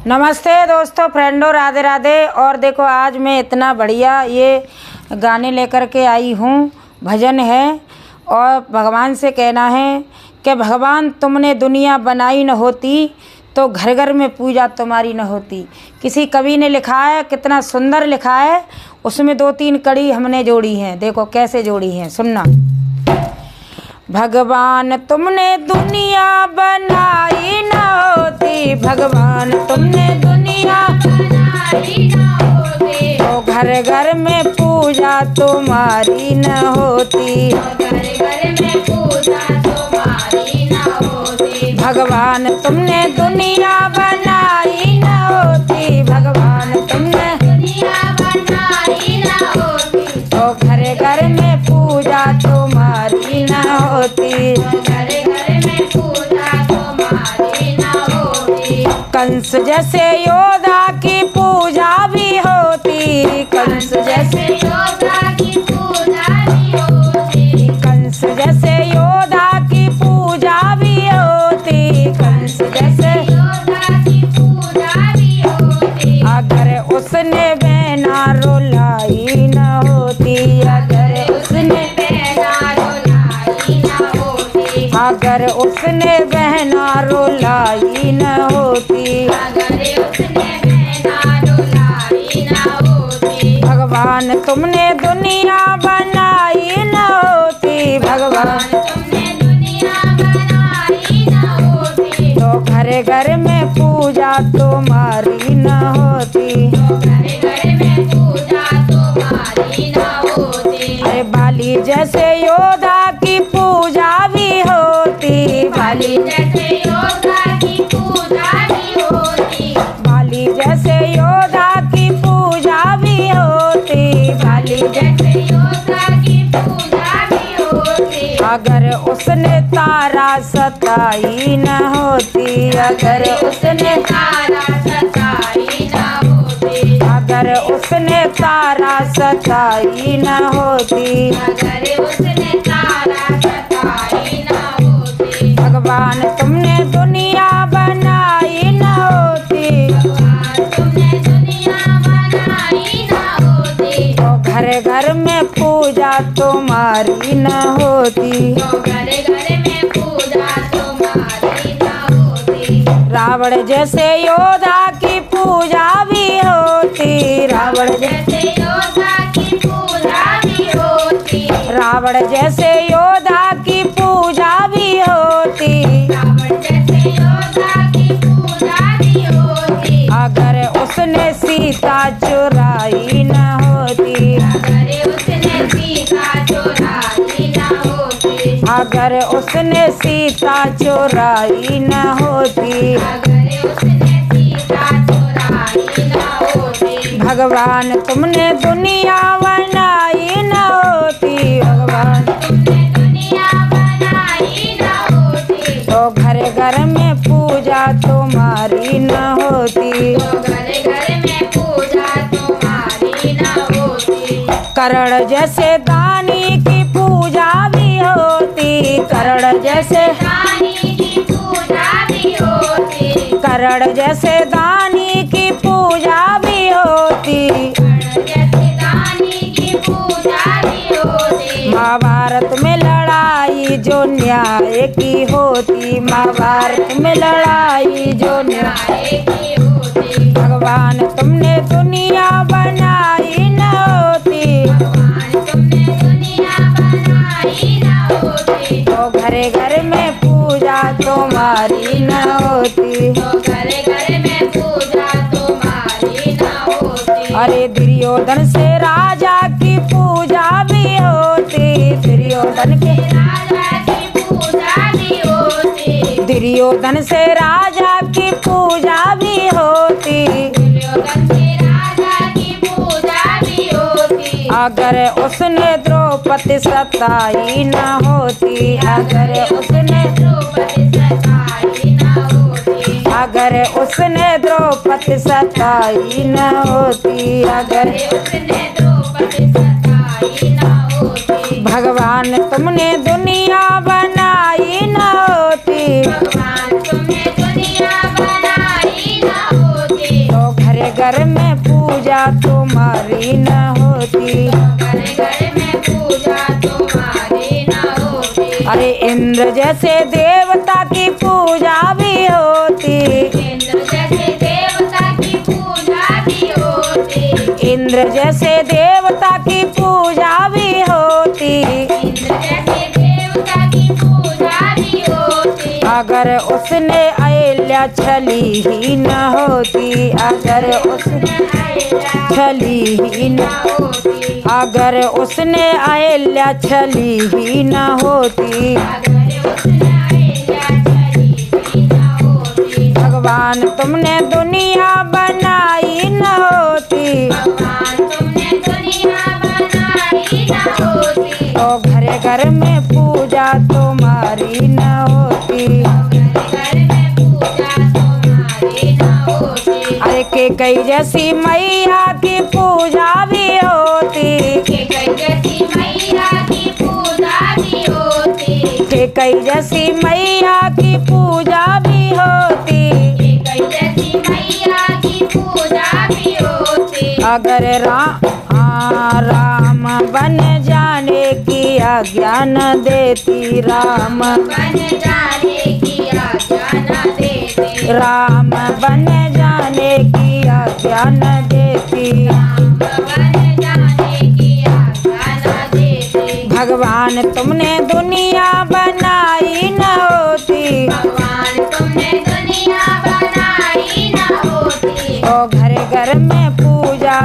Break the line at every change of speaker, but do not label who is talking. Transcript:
नमस्ते दोस्तों, फ्रेंडों, राधे राधे। और देखो, आज मैं इतना बढ़िया ये गाने लेकर के आई हूँ। भजन है और भगवान से कहना है कि भगवान तुमने दुनिया बनाई न होती तो घर घर में पूजा तुम्हारी न होती। किसी कवि ने लिखा है, कितना सुंदर लिखा है। उसमें 2-3 कड़ी हमने जोड़ी हैं। देखो कैसे जोड़ी हैं, सुनना। भगवान तुमने दुनिया बनाई न होती, भगवान तुमने दुनिया बनाई न होती तो घर घर में पूजा तुम्हारी न होती, घर घर में पूजा तुम्हारी न होती। भगवान तुमने दुनिया बनाई न होती, भगवान तुमने दुनिया बनाई न होती तो घर घर में पूजा तुम्हारी न होती, घर घर में पूजा तुम्हारी न होती। कंस जैसे योद्धा की पूजा भी होती, कंस जैसे योद्धा की पूजा भी होती, कंस जैसे योद्धा की पूजा भी होती, कंस जैसे योद्धा की पूजा भी होती। अगर उसने बहना रुलाई न होती, अगर उसने बहना रुलाई न होती, अगर उसने बहना रुलाई न होती, अगर उसने बहना रुलाई न होती। भगवान तुमने दुनिया बनाई न होती, भगवान तुमने दुनिया बनाई न होती तो घर घर में पूजा तुम्हारी न होती, तो घर घर में पूजा तुम्हारी न होती। अरे बाली जैसे योद्धा की पूजा भी होती, बाली जैसे योद्धा की पूजा भी होती, बाली जैसे योद्धा की पूजा भी होती, बाली जैसे योद्धा की पूजा भी होती। अगर उसने तारा सताई न होती, अगर उसने तारा सताई न होती, अगर उसने तारा सताई न होती, अगर उसने तारा सताई न होती। भगवान तुमने दुनिया बनाई न होती, भगवान तुमने दुनिया बनाई न होती तो घर घर में पूजा तुम्हारी न होती, तो घर घर में पूजा तुम्हारी न होती। रावण जैसे योद्धा की पूजा भी होती, रावण जैसे योद्धा की पूजा भी होती, रावण जैसे योद्धा की पूजा भी होती, रावण जैसे योद्धा की पूजा भी होती। अगर उसने सीता चुराई न होती, अगर उसने सीता चुराई न होती, अगर उसने सीता चुराई न होती, अगर उसने सीता चुराई न होती। भगवान तुमने दुनिया बनाई न होती, भगवान तुमने दुनिया बनाई न होती तो घर घर में पूजा तुम्हारी न होती, तो घर घर में पूजा तुम्हारी न होती। कर्ण जैसे दानी की पूजा भी होती, कर्ण जैसे दानी की पूजा भी होती, कर्ण जैसे दानी की पूजा भी होती, कर्ण जैसे दानी की पूजा भी होती। महाभारत में लड़ाई जो न्याय की होती, महाभारत में लड़ाई जो न्याय की होती। भगवान तुमने दुनिया बनाई न होती, भगवान तुमने दुनिया बनाई न होती तो घर घर में पूजा तुम्हारी न होती, तो घर घर में पूजा तुम्हारी न होती। अरे दुर्योधन से राजा की पूजा भी होती, दुर्योधन के राजा की पूजा भी होती, दुर्योधन से राजा की पूजा भी होती, दुर्योधन से राजा की पूजा भी होती। अगर उसने द्रौपदी सताई न होती, अगर उसने द्रौपदी सताई न होती, अगर उसने द्रौपदी सताई न होती, अगर उसने द्रौपदी सताई न होती। भगवान तुमने दुनिया बनाई न होती, भगवान तुमने दुनिया बनाई न होती पूजा तुम्हारी न होती।
घर घर में पूजा तुम्हारी न होती।
अरे इंद्र जैसे देवता की पूजा भी होती।
इंद्र जैसे देवता की पूजा भी होती।
इंद्र जैसे देवता की पूजा भी होती।
इंद्र जैसे देवता की पूजा भी होती।
अगर उसने अहिल्या छली ही न होती। अगर उसने छली ही न
होती।
अगर उसने अहिल्या छली ही न होती।
अगर उसने अहिल्या छली ही न होती।
भगवान तुमने दुनिया बनाई न होती।
भगवान तुमने दुनिया बनाई न होती।
तो घर घर में पूजा तुम्हारी न होती।
घर में पूजा तुम्हारी न होती।
अरे के कई जैसी मैया की पूजा भी होती।
के कई जैसी मैया की पूजा भी होती।
के कई जैसी मैया की पूजा भी होती।
के कई जैसी मैया की पूजा भी होती।
अगर राम बन जाने की आज्ञा न देती। राम
बन जाने की आज्ञा न देती।
राम बन जाने की आज्ञा न देती।
बन जाने की आज्ञा न देती।
भगवान तुमने दुनिया बनाई न होती।
भगवान तुमने दुनिया बनाई न होती।
तो घर घर में पूजा